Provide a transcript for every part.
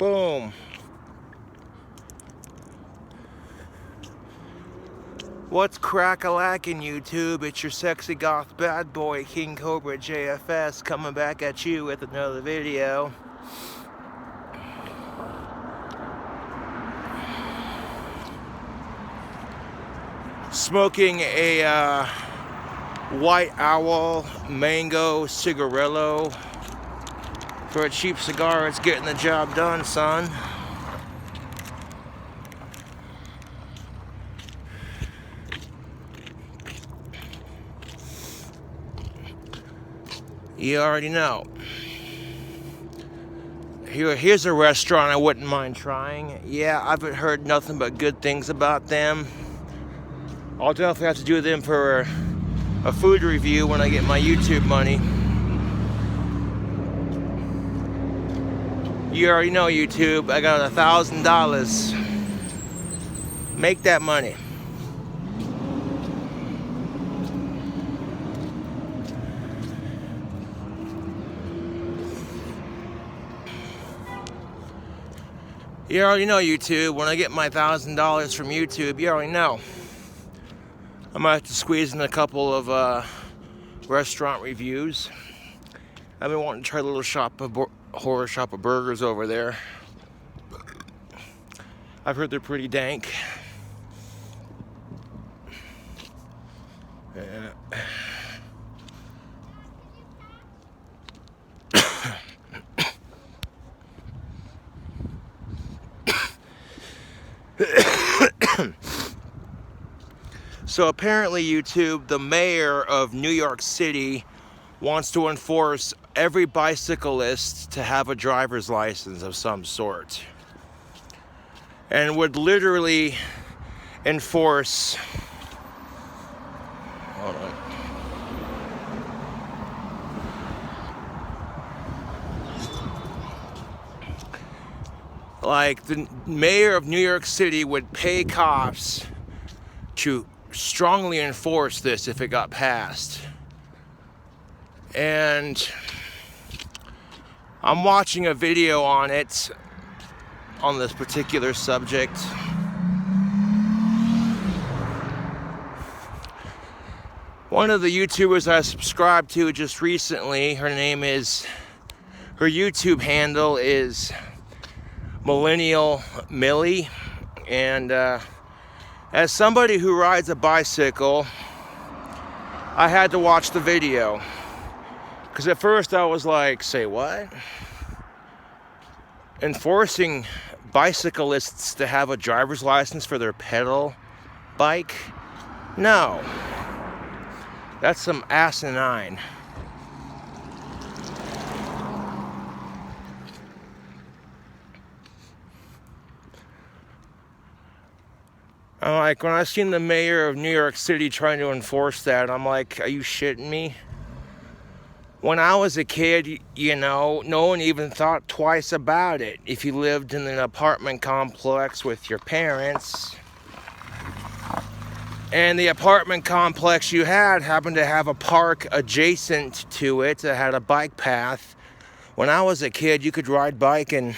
Boom. What's crack-a-lackin' YouTube? It's your sexy goth bad boy, King Cobra JFS, coming back at you with another video. Smoking a White Owl mango cigarillo. For a cheap cigar, it's getting the job done, son. You already know. Here's a restaurant I wouldn't mind trying. Yeah, I've heard nothing but good things about them. I'll definitely have to do them for a food review when I get my YouTube money. You already know, YouTube, I got $1,000. Make that money. You already know, YouTube, when I get my $1,000 from YouTube, you already know. I might have to squeeze in a couple of restaurant reviews. I've been wanting to try a little horror shop of burgers over there. I've heard they're pretty dank. So apparently, YouTube, the mayor of New York City wants to enforce every bicyclist to have a driver's license of some sort. And would literally enforce... Hold on. Like, the mayor of New York City would pay cops to strongly enforce this if it got passed. And I'm watching a video on it, on this particular subject. One of the YouTubers I subscribed to just recently, her YouTube handle is Millennial Millie, and as somebody who rides a bicycle, I had to watch the video. Because at first I was like, say what? Enforcing bicyclists to have a driver's license for their pedal bike? No. That's some asinine. I'm like, when I seen the mayor of New York City trying to enforce that, I'm like, are you shitting me? When I was a kid, you know, no one even thought twice about it. If you lived in an apartment complex with your parents, and the apartment complex you had happened to have a park adjacent to it that had a bike path, when I was a kid, you could ride bike and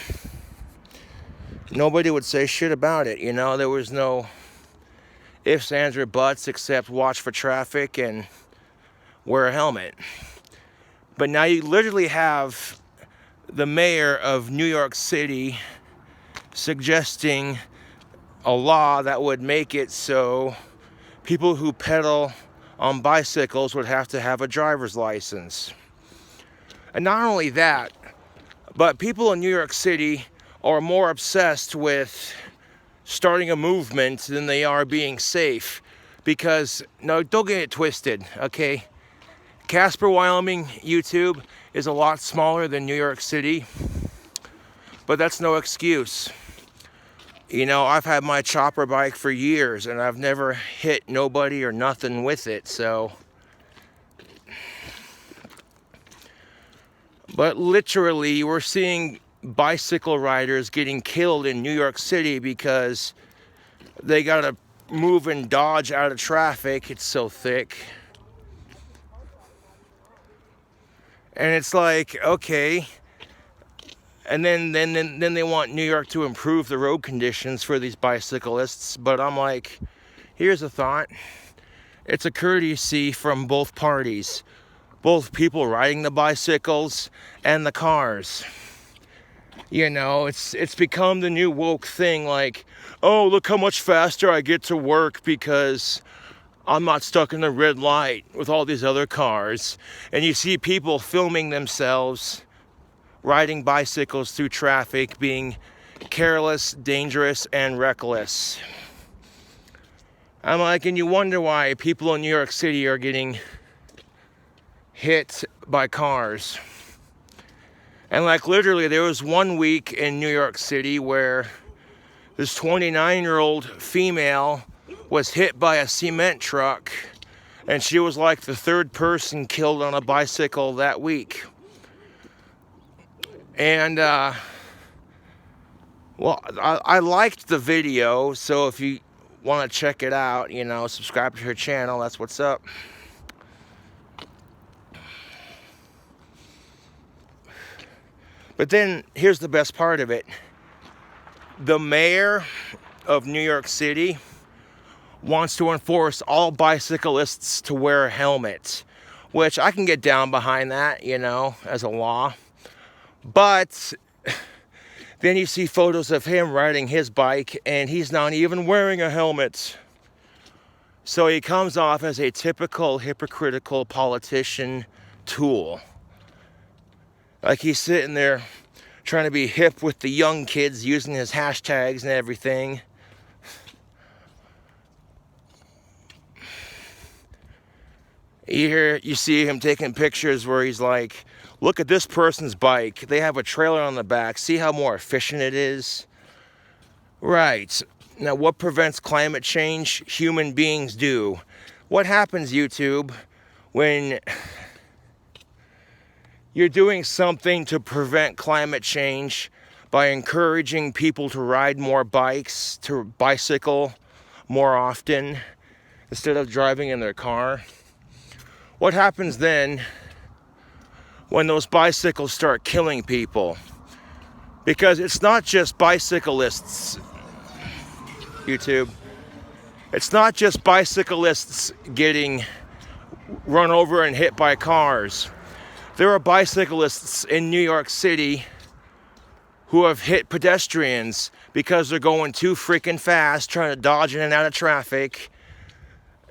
nobody would say shit about it. You know, there was no ifs, ands, or buts except watch for traffic and wear a helmet. But now you literally have the mayor of New York City suggesting a law that would make it so people who pedal on bicycles would have to have a driver's license. And not only that, but people in New York City are more obsessed with starting a movement than they are being safe. Because, no, don't get it twisted, okay? Casper, Wyoming, YouTube is a lot smaller than New York City, but that's no excuse. You know, I've had my chopper bike for years and I've never hit nobody or nothing with it, so. But literally, we're seeing bicycle riders getting killed in New York City because they gotta move and dodge out of traffic. It's so thick. And it's like, okay, And then they want New York to improve the road conditions for these bicyclists. But I'm like, here's a thought. It's a courtesy from both parties. Both people riding the bicycles and the cars. You know, it's become the new woke thing, like, oh, look how much faster I get to work because I'm not stuck in the red light with all these other cars. And you see people filming themselves riding bicycles through traffic, being careless, dangerous, and reckless. I'm like, and you wonder why people in New York City are getting hit by cars. And like literally there was one week in New York City where this 29-year-old female was hit by a cement truck, and she was like the third person killed on a bicycle that week. And well, I liked the video, so if you want to check it out, you know, subscribe to her channel, that's what's up. But then, here's the best part of it. The mayor of New York City wants to enforce all bicyclists to wear a helmet, which I can get down behind that, you know, as a law. But then you see photos of him riding his bike, and he's not even wearing a helmet. So he comes off as a typical hypocritical politician tool. Like he's sitting there trying to be hip with the young kids using his hashtags and everything. You see him taking pictures where he's like, look at this person's bike. They have a trailer on the back. See how more efficient it is? Right. Now, what prevents climate change? Human beings do. What happens, YouTube, when you're doing something to prevent climate change by encouraging people to ride more bikes, to bicycle more often instead of driving in their car? What happens then when those bicycles start killing people? Because it's not just bicyclists, YouTube. It's not just bicyclists getting run over and hit by cars. There are bicyclists in New York City who have hit pedestrians because they're going too freaking fast, trying to dodge in and out of traffic.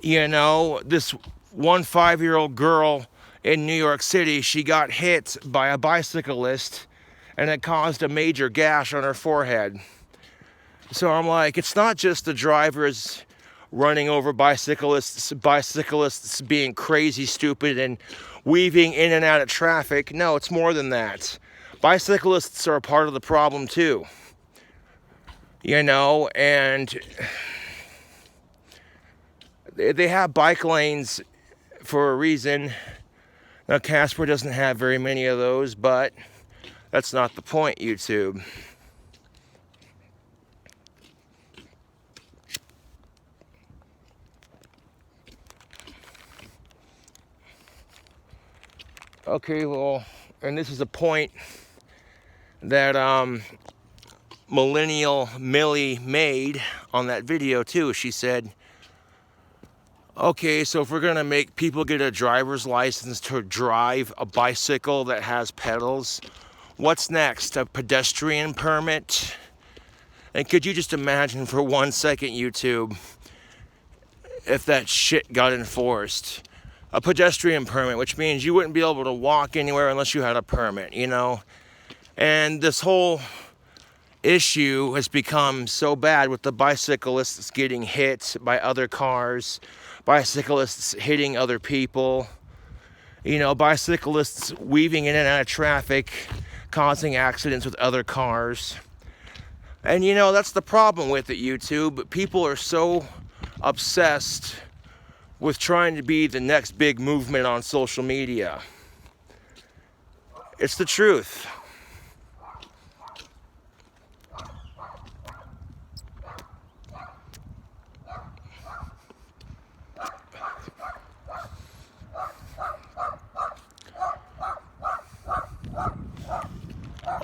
You know, this 5-year-old girl in New York City, she got hit by a bicyclist and it caused a major gash on her forehead. So I'm like, it's not just the drivers running over bicyclists being crazy stupid and weaving in and out of traffic. No, it's more than that. Bicyclists are a part of the problem too. You know, and they have bike lanes for a reason. Now, Casper doesn't have very many of those, but that's not the point, YouTube. Okay, well, and this is a point that Millennial Millie made on that video too. She said, okay, so if we're gonna make people get a driver's license to drive a bicycle that has pedals, what's next? A pedestrian permit? And could you just imagine for 1 second, YouTube, if that shit got enforced? A pedestrian permit, which means you wouldn't be able to walk anywhere unless you had a permit, you know? And this whole issue has become so bad with the bicyclists getting hit by other cars, bicyclists hitting other people, you know, bicyclists weaving in and out of traffic, causing accidents with other cars. And you know, that's the problem with it, YouTube. People are so obsessed with trying to be the next big movement on social media. It's the truth.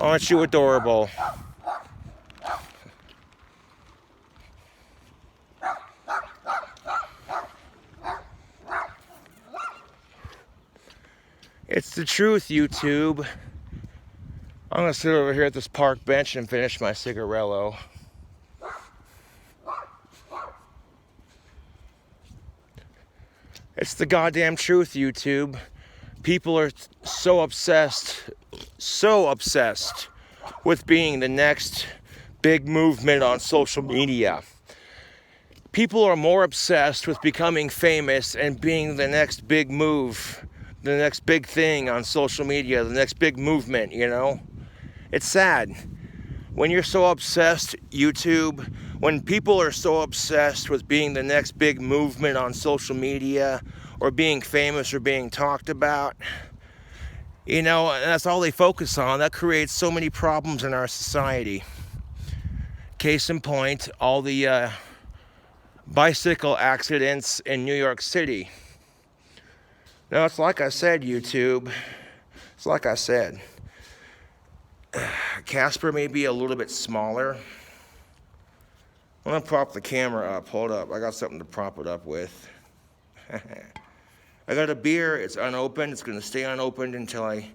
Aren't you adorable? It's the truth, YouTube. I'm gonna sit over here at this park bench and finish my cigarello. It's the goddamn truth, YouTube. People are so obsessed with being the next big movement on social media. People are more obsessed with becoming famous and being the next big move, the next big thing on social media, the next big movement, you know? It's sad. When you're so obsessed, YouTube, when people are so obsessed with being the next big movement on social media or being famous or being talked about, you know, and that's all they focus on, that creates so many problems in our society. Case in point, all the bicycle accidents in New York City. Now, it's like I said, YouTube. It's like I said. Casper may be a little bit smaller. I'm gonna prop the camera up. Hold up. I got something to prop it up with. I got a beer. It's unopened. It's gonna stay unopened until I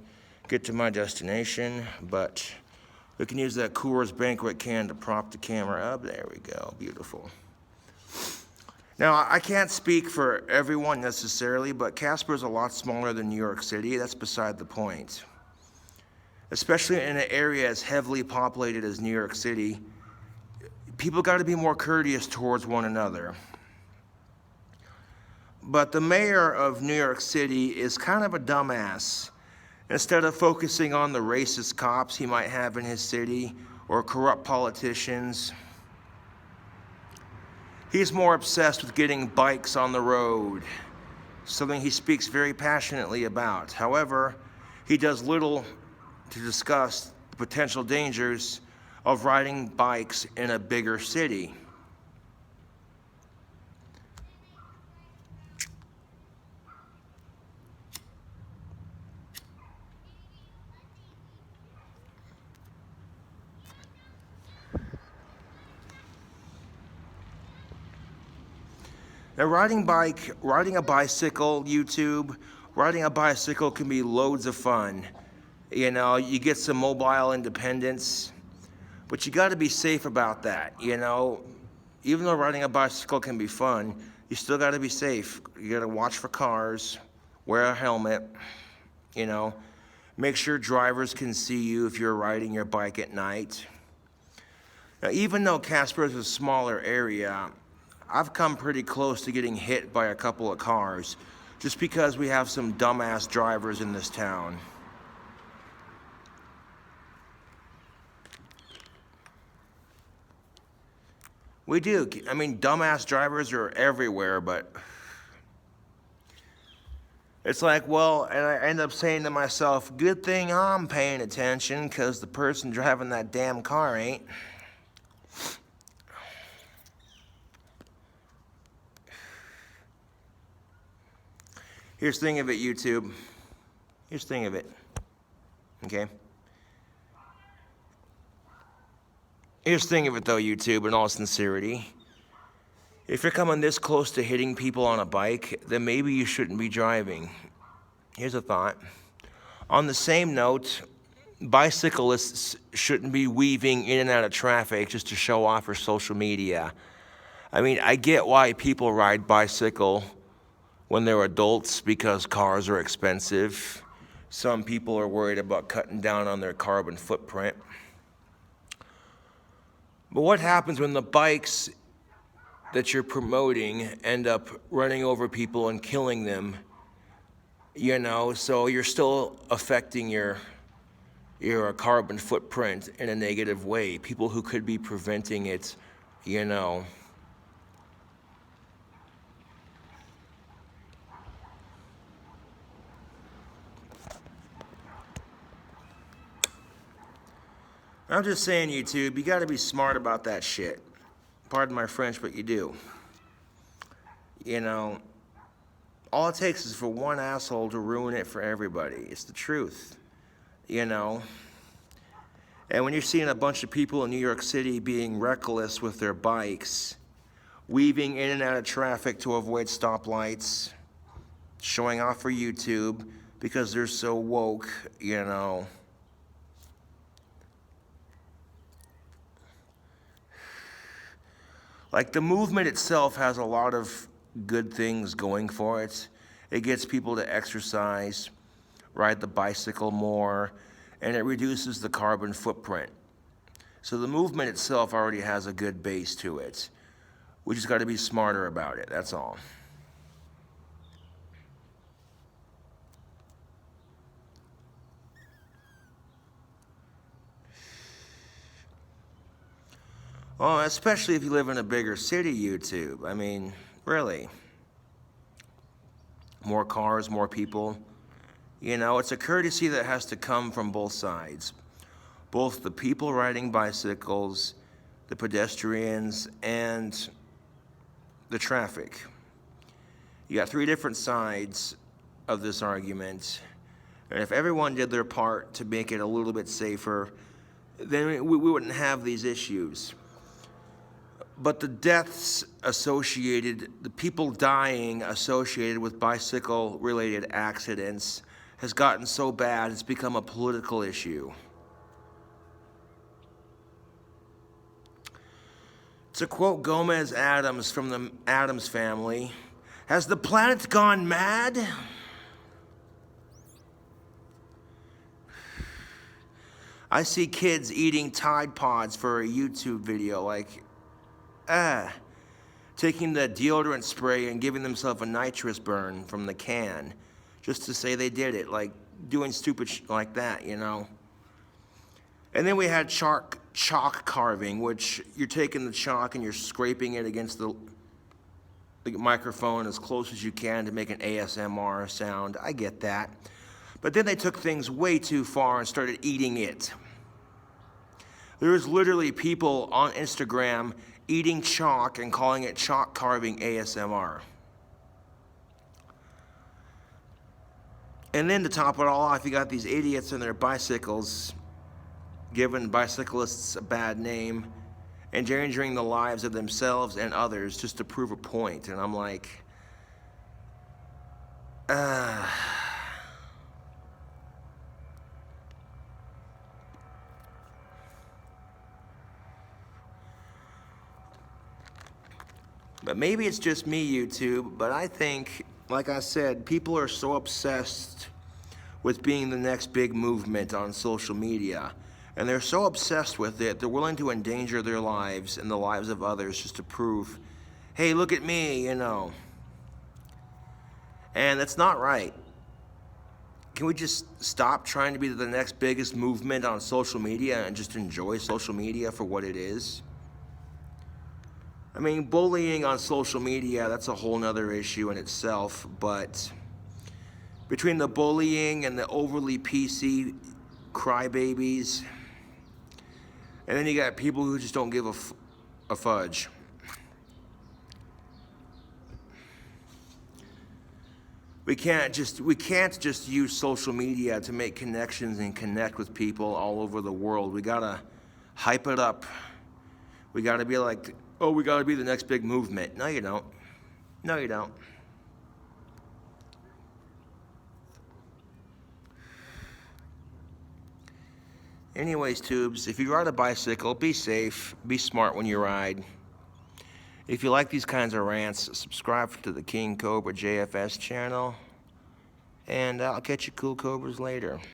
get to my destination. But we can use that Coors Banquet can to prop the camera up. There we go. Beautiful. Now, I can't speak for everyone necessarily, but Casper is a lot smaller than New York City. That's beside the point. Especially in an area as heavily populated as New York City, people got to be more courteous towards one another. But the mayor of New York City is kind of a dumbass. Instead of focusing on the racist cops he might have in his city or corrupt politicians, he's more obsessed with getting bikes on the road, something he speaks very passionately about. However, he does little to discuss the potential dangers of riding bikes in a bigger city. Now, riding a bicycle, YouTube, riding a bicycle can be loads of fun. You know, you get some mobile independence, but you got to be safe about that, you know. Even though riding a bicycle can be fun, you still got to be safe. You got to watch for cars, wear a helmet, you know. Make sure drivers can see you if you're riding your bike at night. Now, even though Casper is a smaller area, I've come pretty close to getting hit by a couple of cars just because we have some dumbass drivers in this town. We do. I mean, dumbass drivers are everywhere, but it's like, well, and I end up saying to myself, good thing I'm paying attention because the person driving that damn car ain't. Here's the thing of it, YouTube. Here's the thing of it. Okay? Here's the thing of it, though, YouTube, in all sincerity. If you're coming this close to hitting people on a bike, then maybe you shouldn't be driving. Here's a thought. On the same note, bicyclists shouldn't be weaving in and out of traffic just to show off for social media. I mean, I get why people ride bicycle when they're adults because cars are expensive. Some people are worried about cutting down on their carbon footprint. But what happens when the bikes that you're promoting end up running over people and killing them? You know, so you're still affecting your carbon footprint in a negative way. People who could be preventing it, you know. I'm just saying, YouTube, you got to be smart about that shit. Pardon my French, but you do. You know, all it takes is for one asshole to ruin it for everybody. It's the truth. You know, And when you're seeing a bunch of people in New York City being reckless with their bikes, weaving in and out of traffic to avoid stoplights, showing off for YouTube because they're so woke, you know. Like, the movement itself has a lot of good things going for it. It gets people to exercise, ride the bicycle more, and it reduces the carbon footprint. So the movement itself already has a good base to it. We just got to be smarter about it, that's all. Oh, especially if you live in a bigger city, YouTube. I mean, really. More cars, more people. You know, it's a courtesy that has to come from both sides. Both the people riding bicycles, the pedestrians, and the traffic. You got three different sides of this argument. And if everyone did their part to make it a little bit safer, then we wouldn't have these issues. But the deaths associated, the people dying associated with bicycle-related accidents has gotten so bad it's become a political issue. To quote Gomez Adams from the Addams Family, "Has the planet gone mad?" I see kids eating Tide Pods for a YouTube video, like, taking the deodorant spray and giving themselves a nitrous burn from the can just to say they did it, like doing stupid like that, you know. And then we had chalk carving, which you're taking the chalk and you're scraping it against the microphone as close as you can to make an ASMR sound. I get that. But then they took things way too far and started eating it. There's literally people on Instagram eating chalk and calling it chalk carving ASMR. And then to top it all off, you got these idiots and their bicycles giving bicyclists a bad name, endangering the lives of themselves and others just to prove a point. And I'm like, But maybe it's just me, YouTube, but I think, like I said, people are so obsessed with being the next big movement on social media. And they're so obsessed with it, they're willing to endanger their lives and the lives of others just to prove, hey, look at me, you know. And that's not right. Can we just stop trying to be the next biggest movement on social media and just enjoy social media for what it is? I mean, bullying on social media, that's a whole nother issue in itself, but between the bullying and the overly PC crybabies, and then you got people who just don't give a fudge. We can't just use social media to make connections and connect with people all over the world. We gotta hype it up. We gotta be like, oh, we gotta be the next big movement. No, you don't. No, you don't. Anyways, tubes, if you ride a bicycle, be safe, be smart when you ride. If you like these kinds of rants, subscribe to the King Cobra JFS channel, and I'll catch you cool cobras later.